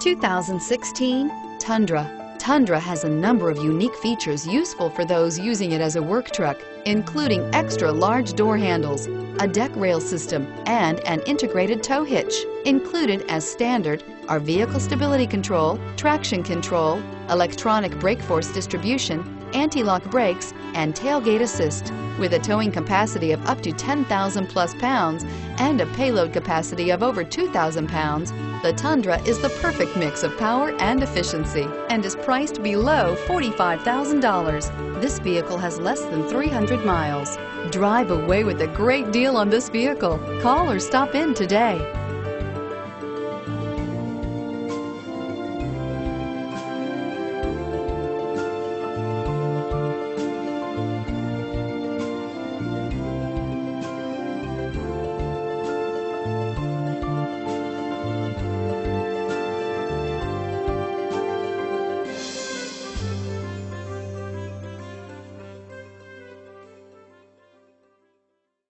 2016 Tundra. Tundra has a number of unique features useful for those using it as a work truck, including extra large door handles, a deck rail system, and an integrated tow hitch. Included as standard are vehicle stability control, traction control, electronic brake force distribution, anti-lock brakes, and tailgate assist. With a towing capacity of up to 10,000 plus pounds and a payload capacity of over 2,000 pounds, the Tundra is the perfect mix of power and efficiency and is priced below $45,000. This vehicle has less than 300 miles. Drive away with a great deal on this vehicle. Call or stop in today.